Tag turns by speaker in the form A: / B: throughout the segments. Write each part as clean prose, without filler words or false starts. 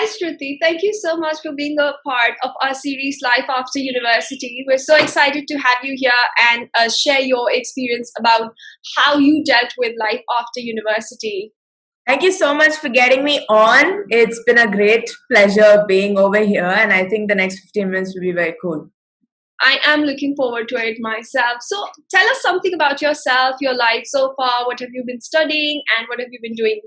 A: Hi, Sruthi. Thank you so much for being a part of our series Life After University. We're so excited to have you here and share your experience about how you dealt with life after university.
B: Thank you so much for getting me on. It's been a great pleasure being over here, and I think the next 15 minutes will be very cool.
A: I am looking forward to it myself. So tell us something about yourself, your life so far. What have you been studying and what have you been doing?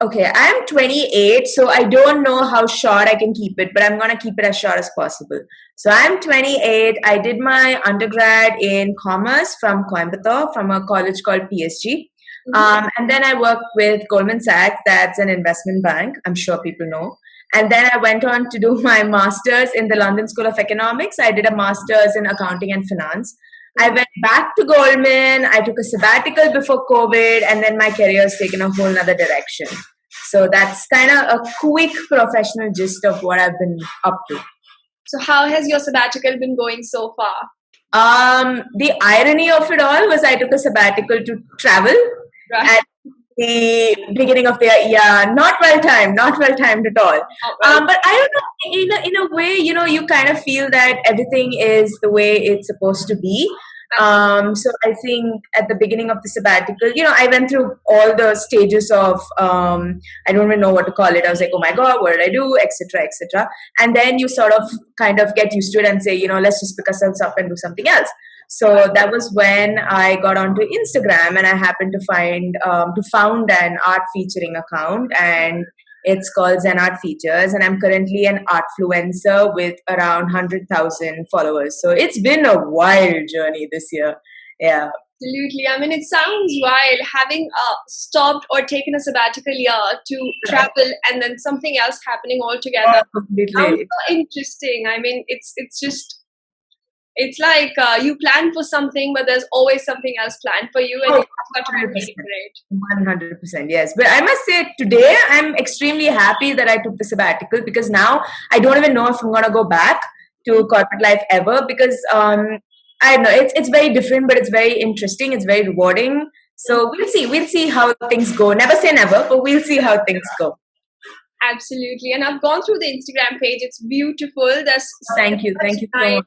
B: Okay, I'm 28, so I don't know how short I can keep it, but I'm gonna keep it as short as possible. So I'm 28. I did my undergrad in commerce from Coimbatore, from a college called PSG. And then I worked with Goldman Sachs, that's an investment bank, I'm sure people know. And then I went on to do my master's in the London School of Economics. I did a master's in accounting and finance. I went back to Goldman. I took a sabbatical before COVID, and then my career has taken a whole nother direction. So that's kind of a quick professional gist of what I've been up to.
A: So how has your sabbatical been going so far?
B: The irony of it all was I took a sabbatical to travel.
A: Right.
B: At the beginning of the year, not well timed at all.
A: Right.
B: But I don't know, in a way, you kind of feel that everything is the way it's supposed to be. So I think at the beginning of the sabbatical, I went through all the stages of, I don't even know what to call it. I was like, oh my God, what did I do? Etc., etc. And then you sort of kind of get used to it and say, let's just pick ourselves up and do something else. So that was when I got onto Instagram, and I happened to found an art featuring account, and it's called Zen Art Features, and I'm currently an artfluencer with around 100,000 followers. So it's been a wild journey this year. Yeah.
A: Absolutely. I mean, it sounds wild having stopped or taken a sabbatical year to travel and then something else happening altogether.
B: Completely.
A: Sounds so interesting. I mean, it's like you plan for something, but there's always something else planned for you, and it's got to be really great.
B: 100%, yes. But I must say, today I'm extremely happy that I took the sabbatical, because now I don't even know if I'm going to go back to corporate life ever, because I don't know, it's very different, but it's very interesting. It's very rewarding. So we'll see how things go. Never say never, but we'll see how things go.
A: Absolutely. And I've gone through the Instagram page. It's beautiful. There's
B: thank you so much.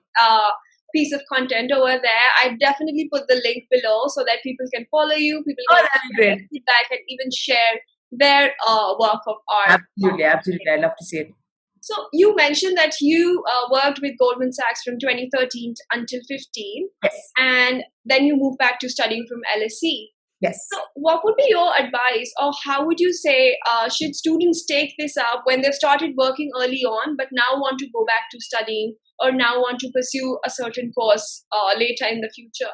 A: Piece of content over there. I definitely put the link below so that people can follow you. People can
B: great.
A: Feedback and even share their work of art.
B: Absolutely. I'd love to see it.
A: So you mentioned that you worked with Goldman Sachs from 2013 until 15.
B: Yes.
A: And then you moved back to studying from LSE.
B: Yes.
A: So what would be your advice, or how would you say should students take this up when they've started working early on but now want to go back to studying, or now want to pursue a certain course later in the future?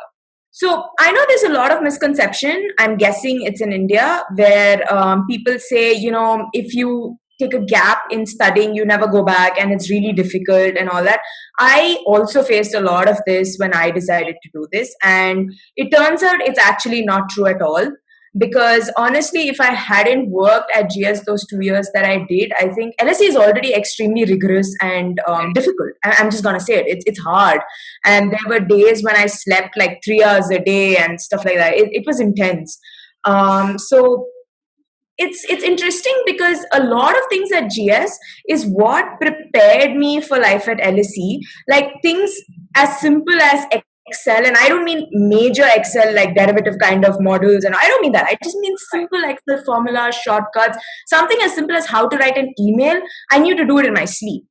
B: So I know there's a lot of misconception. I'm guessing it's in India, where people say, if you take a gap in studying, you never go back, and it's really difficult and all that. I also faced a lot of this when I decided to do this, and it turns out it's actually not true at all. Because honestly, if I hadn't worked at GS those 2 years that I did, I think LSE is already extremely rigorous and difficult. I'm just gonna say it. It's hard, and there were days when I slept like 3 hours a day and stuff like that. It was intense. So it's interesting, because a lot of things at GS is what prepared me for life at LSE. Like things as simple as Excel, and I don't mean major Excel like derivative kind of models, and I don't mean that. I just mean simple Excel formulas, shortcuts, something as simple as how to write an email. I knew to do it in my sleep.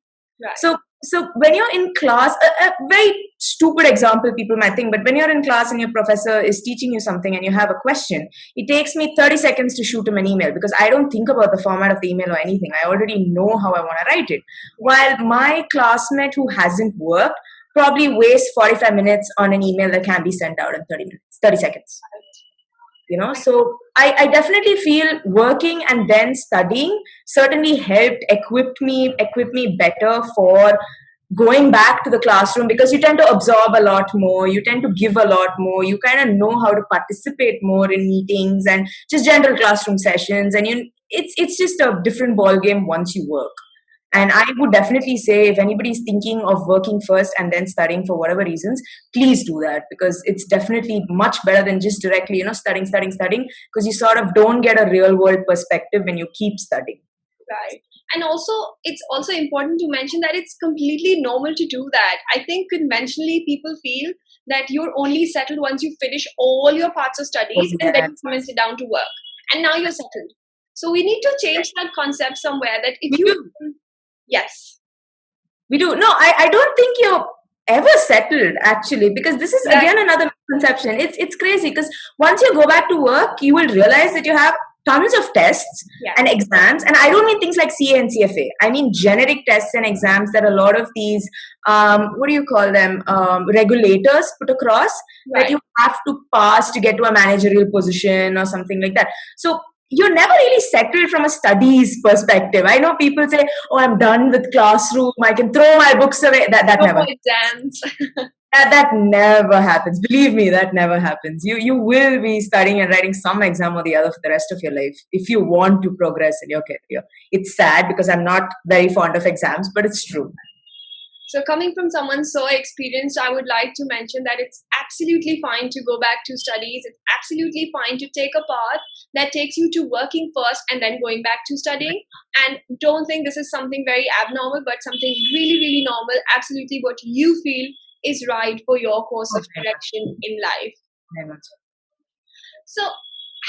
A: Right.
B: So when you're in class, a very stupid example people might think, but when you're in class and your professor is teaching you something and you have a question, it takes me 30 seconds to shoot him an email, because I don't think about the format of the email or anything. I already know how I want to write it. While my classmate who hasn't worked probably wastes 45 minutes on an email that can be sent out in 30 seconds. So I definitely feel working and then studying certainly helped equip me better for going back to the classroom, because you tend to absorb a lot more, you tend to give a lot more, you kind of know how to participate more in meetings and just general classroom sessions, and it's just a different ball game once you work. And I would definitely say, if anybody's thinking of working first and then studying for whatever reasons, please do that, because it's definitely much better than just directly, studying, because you sort of don't get a real world perspective when you keep studying.
A: And also, it's also important to mention that it's completely normal to do that. I think conventionally people feel that you're only settled once you finish all your parts of studies and then you come and sit down to work. And now you're settled. So we need to change that concept somewhere that if you... Yes.
B: We do. No, I don't think you're ever settled actually, because this is again another misconception. It's crazy because once you go back to work, you will realize that you have tons of tests and exams, and I don't mean things like CA and CFA. I mean generic tests and exams that a lot of these what do you call them, regulators put across that you have to pass to get to a managerial position or something like that. So you're never really settled from a studies perspective. I know people say, "Oh, I'm done with classroom. I can throw my books away." That never
A: exams.
B: that never happens. Believe me, that never happens. You will be studying and writing some exam or the other for the rest of your life if you want to progress in your career. It's sad because I'm not very fond of exams, but it's true.
A: So coming from someone so experienced, I would like to mention that it's absolutely fine to go back to studies. It's absolutely fine to take a path that takes you to working first and then going back to studying. And don't think this is something very abnormal, but something really, really normal. Absolutely what you feel is right for your course of direction in life.
B: Very much.
A: So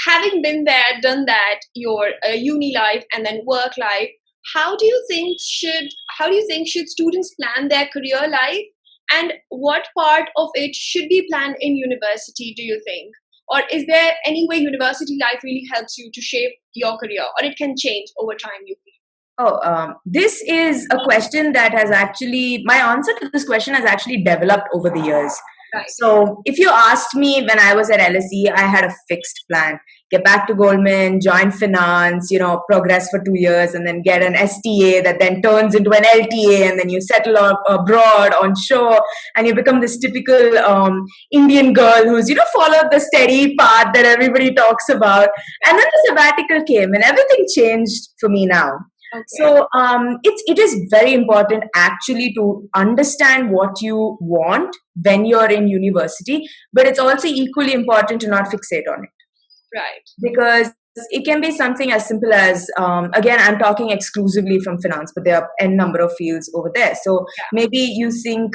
A: having been there, done that, your uni life and then work life, how do you think should students plan their career life, and what part of it should be planned in university, do you think? Or is there any way university life really helps you to shape your career, or it can change over time, you feel?
B: This is a question that has actually, my answer to this question has actually developed over the years.
A: Right.
B: So if you asked me when I was at LSE, I had a fixed plan. Get back to Goldman, join finance, progress for 2 years and then get an STA that then turns into an LTA, and then you settle abroad on shore and you become this typical Indian girl who's, followed the steady path that everybody talks about. And then the sabbatical came and everything changed for me now.
A: Okay.
B: So it is very important actually to understand what you want when you're in university, but it's also equally important to not fixate on it.
A: Right.
B: Because it can be something as simple as, again, I'm talking exclusively from finance, but there are n number of fields over there. So maybe you think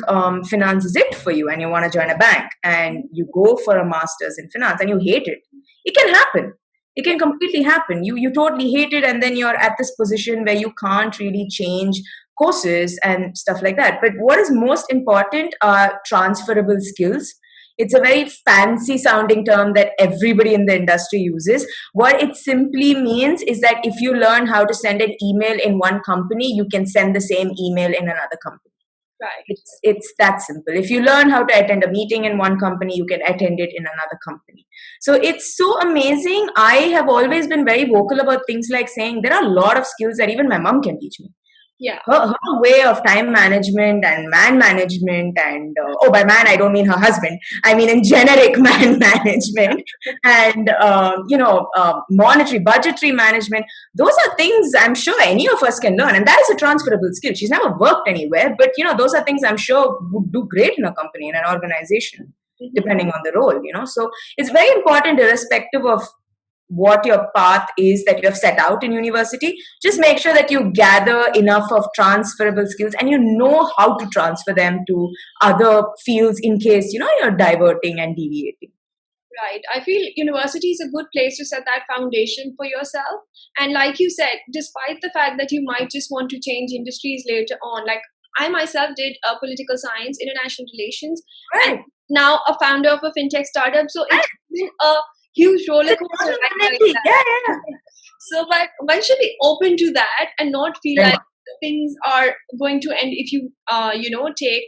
B: finance is it for you and you want to join a bank and you go for a master's in finance and you hate it. It can happen. It can completely happen. You totally hate it, and then you're at this position where you can't really change courses and stuff like that. But what is most important are transferable skills. It's a very fancy sounding term that everybody in the industry uses. What it simply means is that if you learn how to send an email in one company, you can send the same email in another company.
A: Right.
B: It's that simple. If you learn how to attend a meeting in one company, you can attend it in another company. So it's so amazing. I have always been very vocal about things like saying there are a lot of skills that even my mom can teach me.
A: Yeah.
B: Her way of time management and man management, and by man I don't mean her husband, I mean in generic man management, and monetary budgetary management. Those are things I'm sure any of us can learn, and that is a transferable skill. She's never worked anywhere, but those are things I'm sure would do great in a company, in an organization, depending on the role. So it's very important, irrespective of what your path is that you have set out in university. Just make sure that you gather enough of transferable skills and you know how to transfer them to other fields in case you're diverting and deviating.
A: Right. I feel university is a good place to set that foundation for yourself. And like you said, despite the fact that you might just want to change industries later on, like I myself did political science, international relations, and now a founder of a fintech startup. So it's been a huge roller coaster. So, but one should be open to that and not feel like things are going to end if you, take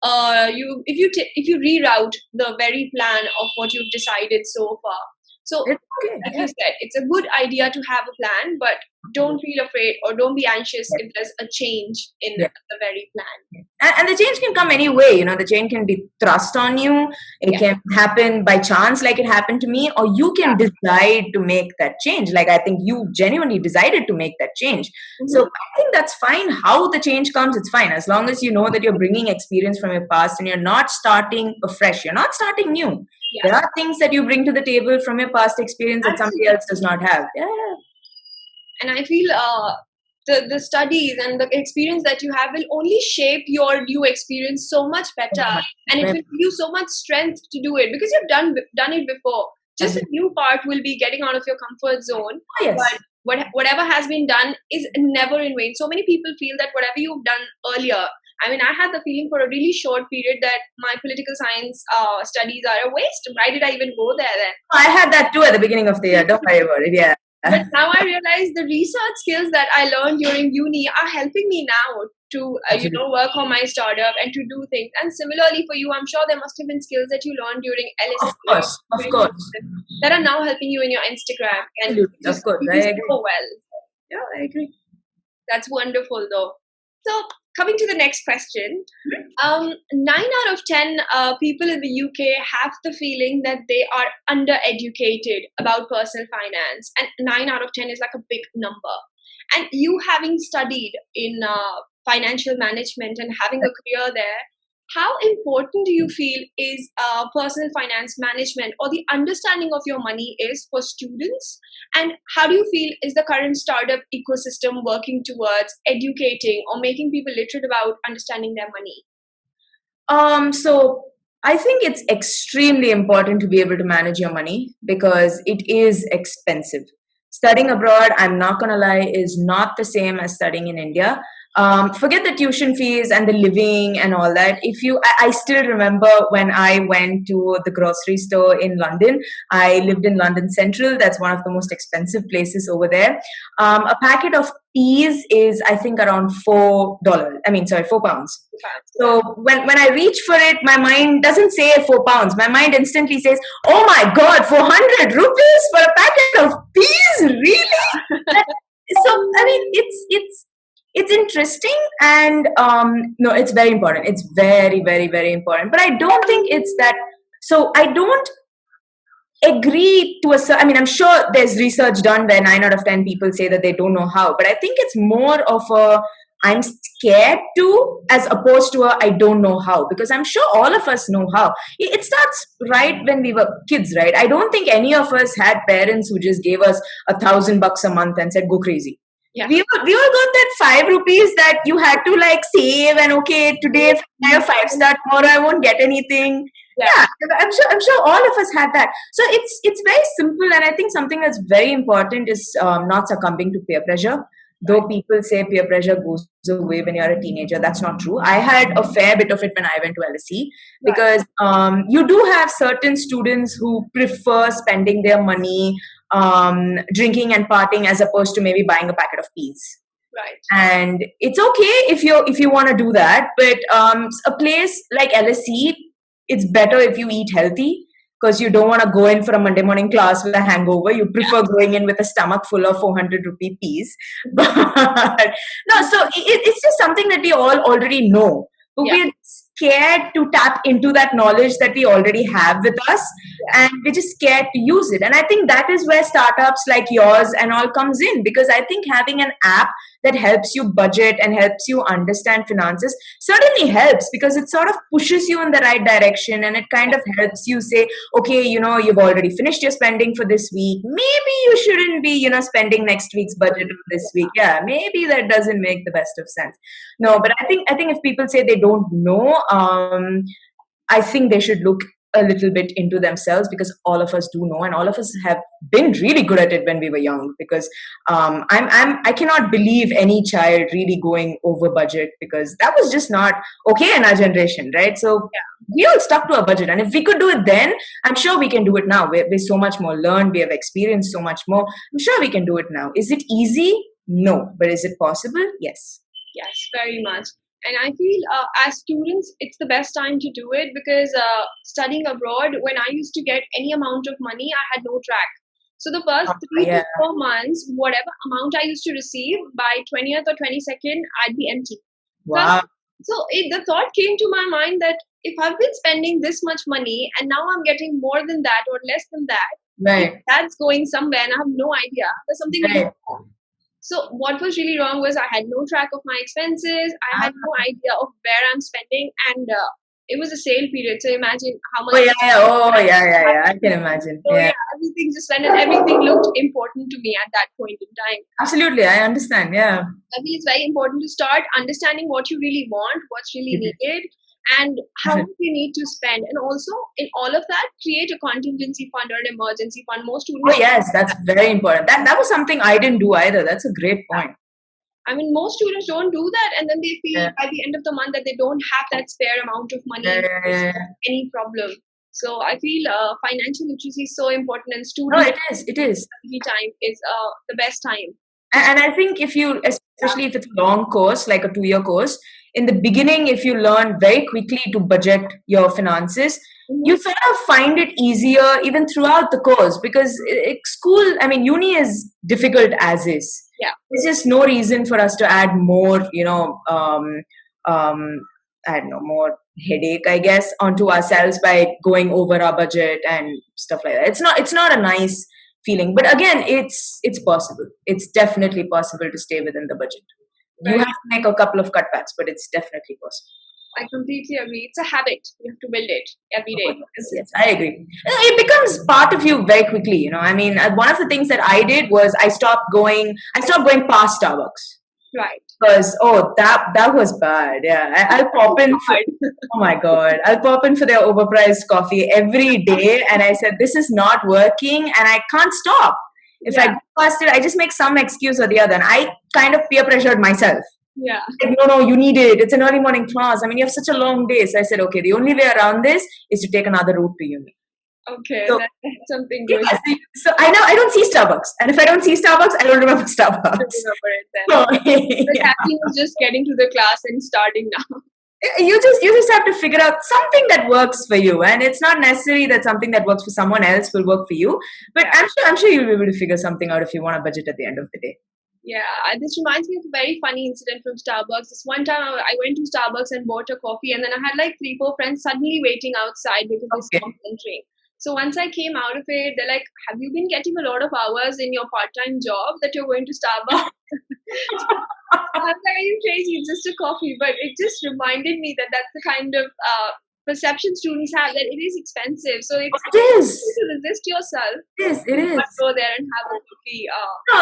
A: if you reroute the very plan of what you've decided so far. So, like you said, it's a good idea to have a plan, but don't feel afraid or don't be anxious if there's a change in the very plan.
B: And the change can come any way. The change can be thrust on you. It can happen by chance, like it happened to me, or you can decide to make that change. Like I think you genuinely decided to make that change. So I think that's fine. How the change comes, it's fine. As long as you know that you're bringing experience from your past and you're not starting afresh. You're not starting new. There are things that you bring to the table from your past experience that somebody else does not have.
A: And I feel the studies and the experience that you have will only shape your new experience so much better, and it will give you so much strength to do it because you've done it before. Just the new part will be getting out of your comfort zone.
B: Yes.
A: But whatever has been done is never in vain. So many people feel that whatever you've done earlier, I mean, I had the feeling for a really short period that my political science studies are a waste. Why did I even go there then?
B: I had that too at the beginning of the year. Don't worry about it. Yeah.
A: But now I realize the research skills that I learned during uni are helping me now to work on my startup and to do things. And similarly for you, I'm sure there must have been skills that you learned during LSE,
B: of course,
A: that are now helping you in your Instagram. And
B: of course, I agree.
A: So well.
B: Yeah, I agree.
A: That's wonderful, though. So, coming to the next question, 9 out of 10 people in the UK have the feeling that they are undereducated about personal finance, and 9 out of 10 is like a big number. And you having studied in financial management and having a career there, how important do you feel is personal finance management or the understanding of your money is for students? And how do you feel is the current startup ecosystem working towards educating or making people literate about understanding their money?
B: So I think it's extremely important to be able to manage your money because it is expensive. Studying abroad, I'm not going to lie, is not the same as studying in India. Forget the tuition fees and the living and all that. I still remember when I went to the grocery store in London. I lived in London Central. That's one of the most expensive places over there. A packet of peas is, I think, around £4. £4. So when I reach for it, my mind doesn't say £4. My mind instantly says, "Oh my God, 400 rupees for a packet of peas? Really?" So I mean, it's interesting, and no, it's very important. It's very, very, very important. But I don't think it's that. So I don't agree to I'm sure there's research done where 9 out of 10 people say that they don't know how. But I think it's more of a I'm scared to as opposed to a I don't know how, because I'm sure all of us know how. It starts right when we were kids, right? I don't think any of us had parents who just gave us $1,000 a month and said, "Go crazy."
A: Yeah.
B: We all got that 5 rupees that you had to like save, and okay, today if I have 5-star, tomorrow I won't get anything. Yeah, I'm sure all of us had that. So it's very simple, and I think something that's very important is not succumbing to peer pressure. Though people say peer pressure goes away when you're a teenager, that's not true. I had a fair bit of it when I went to LSE because you do have certain students who prefer spending their money drinking and partying as opposed to maybe buying a packet of peas.
A: Right.
B: And it's okay if you want to do that, but a place like LSE, it's better if you eat healthy because you don't want to go in for a Monday morning class with a hangover. You prefer going in with a stomach full of 400 rupee peas. But no, so it's just something that we all already know. But we're scared to tap into that knowledge that we already have with us, and we're just scared to use it. And I think that is where startups like yours and all comes in, because I think having an app that helps you budget and helps you understand finances certainly helps, because it sort of pushes you in the right direction, and it kind of helps you say, okay, you've already finished your spending for this week. Maybe you shouldn't be, spending next week's budget this week. Yeah, maybe that doesn't make the best of sense. No, but I think if people say they don't know, I think they should look a little bit into themselves, because all of us do know, and all of us have been really good at it when we were young. Because I cannot believe any child really going over budget, because that was just not okay in our generation, right? So we all stuck to a budget, and if we could do it then, I'm sure we can do it now. We're so much more learned, we have experienced so much more. I'm sure we can do it now. Is it easy? No, but is it possible? Yes.
A: Yes, very much. And I feel as students, it's the best time to do it, because studying abroad, when I used to get any amount of money, I had no track. So the first 3 to 4 months, whatever amount I used to receive, by 20th or 22nd, I'd be empty.
B: Wow.
A: So the thought came to my mind that if I've been spending this much money and now I'm getting more than that or less than that,
B: right,
A: that's going somewhere and I have no idea. There's something really wrong. So what was really wrong was I had no track of my expenses. I had no idea of where I'm spending. And it was a sale period, so imagine how much.
B: Oh yeah. I can imagine.
A: So
B: Yeah,
A: everything just went, and everything looked important to me at that point in time.
B: absolutely. I understand. Yeah,
A: I feel it's very important to start understanding what you really want, what's really
B: it is.
A: needed, and how much you need to spend. And also, in all of that, create a contingency fund or an emergency fund. Most
B: Oh
A: students,
B: yes, that's very important. That was something I didn't do either. That's a great point.
A: I mean, most students don't do that, and then they feel
B: Yeah.
A: by the end of the month that they don't have that spare amount of money
B: Yeah,
A: in
B: yeah,
A: case
B: yeah,
A: of
B: yeah.
A: any problem. So I feel financial literacy is so important, and
B: No,
A: student
B: it is. It is.
A: time is the best time.
B: And I think if you, especially if it's a long course, like a 2-year course, in the beginning, if you learn very quickly to budget your finances, you sort of find it easier even throughout the course because school, I mean, uni is difficult as is.
A: Yeah.
B: There's just no reason for us to add more, I don't know, more headache, I guess, onto ourselves by going over our budget and stuff like that. It's not a nice feeling, but again, it's possible. It's definitely possible to stay within the budget. You
A: Right.
B: have to make a couple of cutbacks, but it's definitely possible.
A: I completely agree. It's a habit. You have to build it every day.
B: Yes, I agree. It becomes part of you very quickly. I mean, one of the things that I did was I stopped going past Starbucks.
A: Right.
B: Because that was bad. Yeah, I'll pop in for, oh my god, I'll pop in for their overpriced coffee every day, and I said this is not working, and I can't stop. If I go past it, I just make some excuse or the other, and I kind of peer pressured myself.
A: Yeah.
B: Like, no, you need it. It's an early morning class. I mean, you have such a long day. So I said, okay, the only way around this is to take another route to uni.
A: Okay,
B: So,
A: that's something good.
B: Yeah, so I don't see Starbucks, and if I don't see Starbucks, I don't remember Starbucks.
A: Remember it then.
B: So,
A: But
B: yeah.
A: actually, was just getting to the class and starting now.
B: You just have to figure out something that works for you, and it's not necessary that something that works for someone else will work for you. But I'm sure you'll be able to figure something out if you want a budget at the end of the day.
A: Yeah, this reminds me of a very funny incident from Starbucks. This one time I went to Starbucks and bought a coffee, and then I had like 3-4 friends suddenly waiting outside because they stopped entering. So once I came out of it, they're like, "Have you been getting a lot of hours in your part-time job that you're going to Starbucks?" I was like, "Are you crazy? It's just a coffee." But it just reminded me that that's the kind of perception students have, that it is expensive. So it's
B: It is.
A: to resist yourself.
B: It is.
A: Go there and have a coffee.
B: No,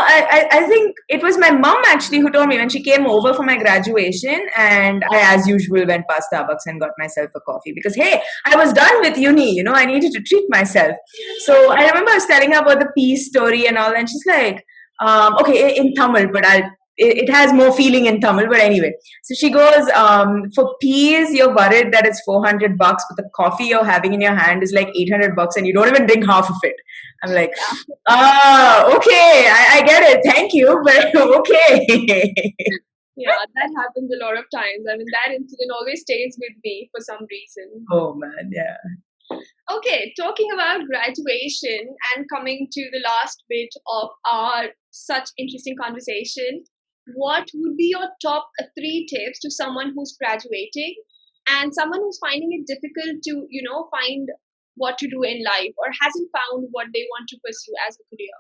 B: I think it was my mom actually who told me when she came over for my graduation, and I, as usual, went past Starbucks and got myself a coffee because, hey, I was done with uni, I needed to treat myself. So I remember I was telling her about the peace story and all, and she's like, okay, in Tamil, but it has more feeling in Tamil, but anyway. So she goes, for peas, you're worried that it's $400, but the coffee you're having in your hand is like $800 and you don't even drink half of it. I'm like, okay, I get it. Thank you, but okay.
A: Yeah, that happens a lot of times. I mean, that incident always stays with me for some reason.
B: Oh man, yeah.
A: Okay, talking about graduation and coming to the last bit of our such interesting conversation, what would be your top 3 tips to someone who's graduating and someone who's finding it difficult to, find what to do in life or hasn't found what they want to pursue as a career?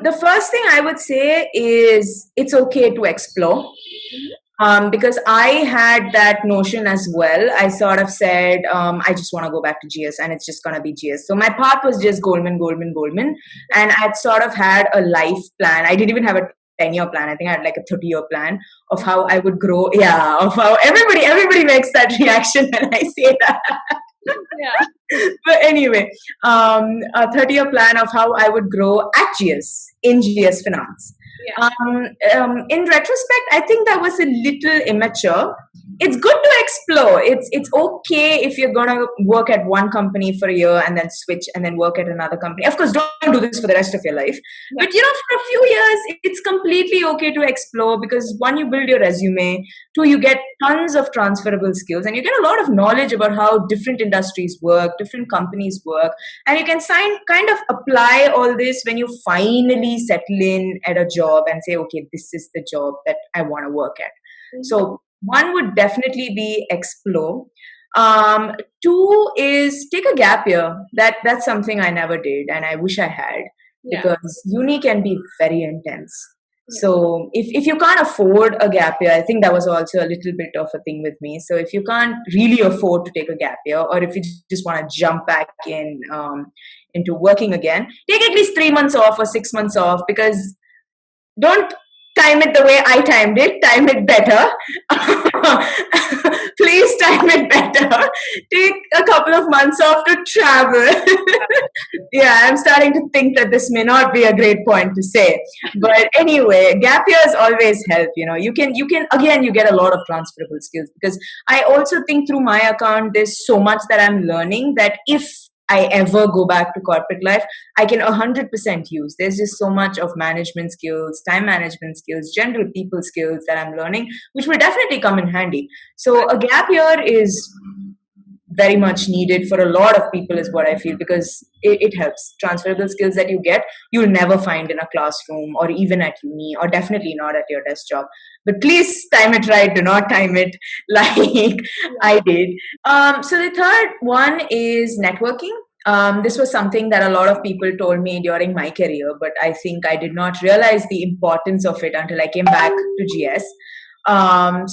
B: The first thing I would say is it's okay to explore. Because I had that notion as well. I sort of said, I just want to go back to GS and it's just going to be GS. So my path was just Goldman. And I'd sort of had a life plan. I didn't even have a 10-year plan. I think I had like a 30-year plan of how I would grow. Yeah, of how everybody makes that reaction when I say that.
A: Yeah.
B: But anyway, a 30-year plan of how I would grow at GS, in GS Finance.
A: Yeah.
B: In retrospect, I think that was a little immature. It's good to explore. It's okay if you're gonna work at one company for a year and then switch and then work at another company. Of course, don't do this for the rest of your life. But for a few years, it's completely okay to explore because 1, you build your resume. 2, you get tons of transferable skills and you get a lot of knowledge about how different industries work, different companies work, and you can kind of apply all this when you finally settle in at a job and say, okay, this is the job that I want to work at. So 1 would definitely be explore. 2 is take a gap year. That's something I never did and I wish I had because uni can be very intense. So if you can't afford a gap year, I think that was also a little bit of a thing with me. So if you can't really afford to take a gap year, or if you just want to jump back in into working again, take at least 3 months off or 6 months off, because don't time it the way I timed it. Time it better. Please time it better. Take a couple of months off to travel. Yeah, I'm starting to think that this may not be a great point to say. But anyway, gap years always help. You can again, you get a lot of transferable skills, because I also think through my account there's so much that I'm learning that if I ever go back to corporate life, I can 100% use. There's just so much of management skills, time management skills, general people skills that I'm learning, which will definitely come in handy. So a gap year is very much needed for a lot of people, is what I feel, because it helps. Transferable skills that you get, you'll never find in a classroom or even at uni, or definitely not at your desk job. But please time it right. Do not time it like I did. So the third one is networking. This was something that a lot of people told me during my career, but I think I did not realize the importance of it until I came back to GS.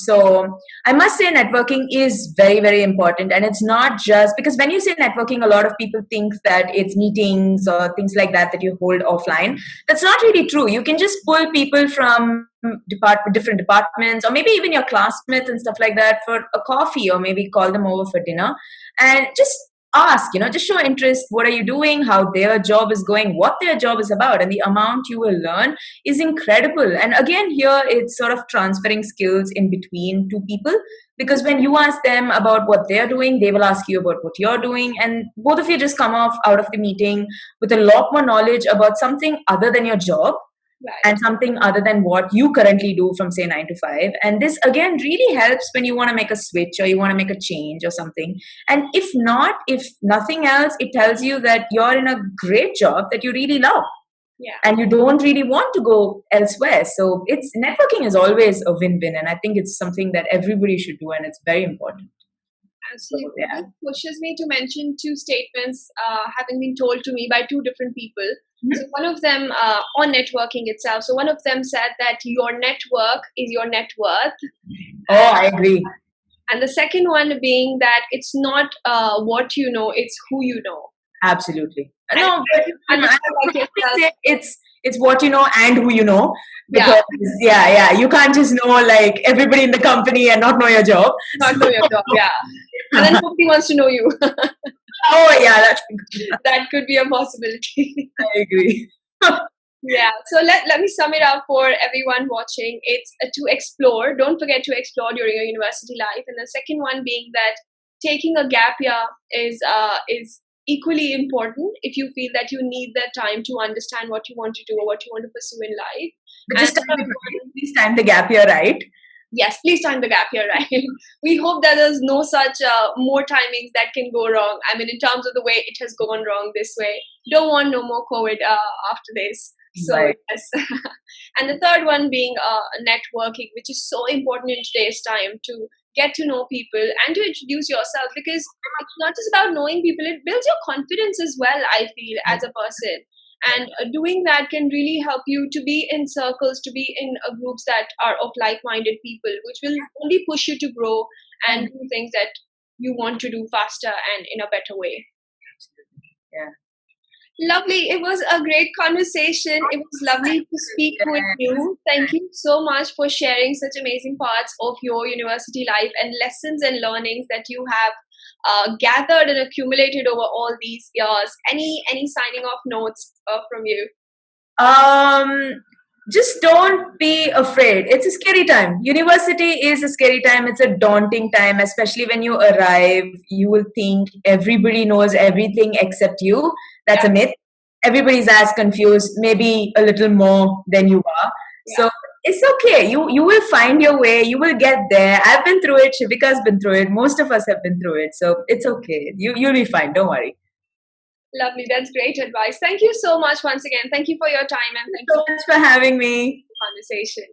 B: So I must say networking is very, very important. And it's not just because when you say networking, a lot of people think that it's meetings or things like that you hold offline. That's not really true. You can just pull people from different departments, or maybe even your classmates and stuff like that, for a coffee, or maybe call them over for dinner and just ask, just show interest. What are you doing? How their job is going, what their job is about, and the amount you will learn is incredible. And again, here it's sort of transferring skills in between two people, because when you ask them about what they're doing, they will ask you about what you're doing, and both of you just come off out of the meeting with a lot more knowledge about something other than your job. Right. And something other than what you currently do from, say, 9 to 5. And this, again, really helps when you want to make a switch or you want to make a change or something. And if nothing else, it tells you that you're in a great job that you really love. Yeah. And you don't really want to go elsewhere. So networking is always a win-win. And I think it's something that everybody should do, and it's very important.
A: Absolutely. So, yeah. It pushes me to mention two statements having been told to me by two different people. Mm-hmm. So one of them on networking itself. So one of them said that your network is your net worth.
B: Oh, I agree.
A: And the second one being that it's not what you know, it's who you know.
B: Absolutely. No, it's what you know and who you know. Because yeah, you can't just know like everybody in the company and not know your job.
A: Not know your job, yeah. And then nobody wants to know you.
B: Oh yeah,
A: that could be a possibility.
B: I agree.
A: Yeah. So let me sum it up for everyone watching. It's to explore. Don't forget to explore during your university life. And the second one being that taking a gap year is equally important if you feel that you need that time to understand what you want to do or what you want to pursue in life.
B: But just please time the gap year right.
A: Yes, please time the gap year right. We hope that there's no such more timings that can go wrong. I mean, in terms of the way it has gone wrong this way. Don't want no more COVID after this. So right. Yes. And the third one being networking, which is so important in today's time, to get to know people and to introduce yourself, because it's not just about knowing people, it builds your confidence as well, I feel, as a person. And doing that can really help you to be in circles, to be in groups that are of like-minded people, which will only push you to grow and do things that you want to do faster and in a better way.
B: Yeah.
A: Lovely. It was a great conversation. It was lovely to speak with you. Thank you so much for sharing such amazing parts of your university life and lessons and learnings that you have gathered and accumulated over all these years. Any signing off notes from you?
B: Just don't be afraid. It's a scary time. University is a scary time. It's a daunting time, especially when you arrive. You will think everybody knows everything except you. That's a myth. Everybody's as confused, maybe a little more than you are. Yeah. So it's okay. You will find your way. You will get there. I've been through it. Shivika's been through it. Most of us have been through it. So it's okay. You'll be fine. Don't worry.
A: Lovely. That's great advice. Thank you so much once again. Thank you for your time and thank
B: you so much for having me.
A: Conversation.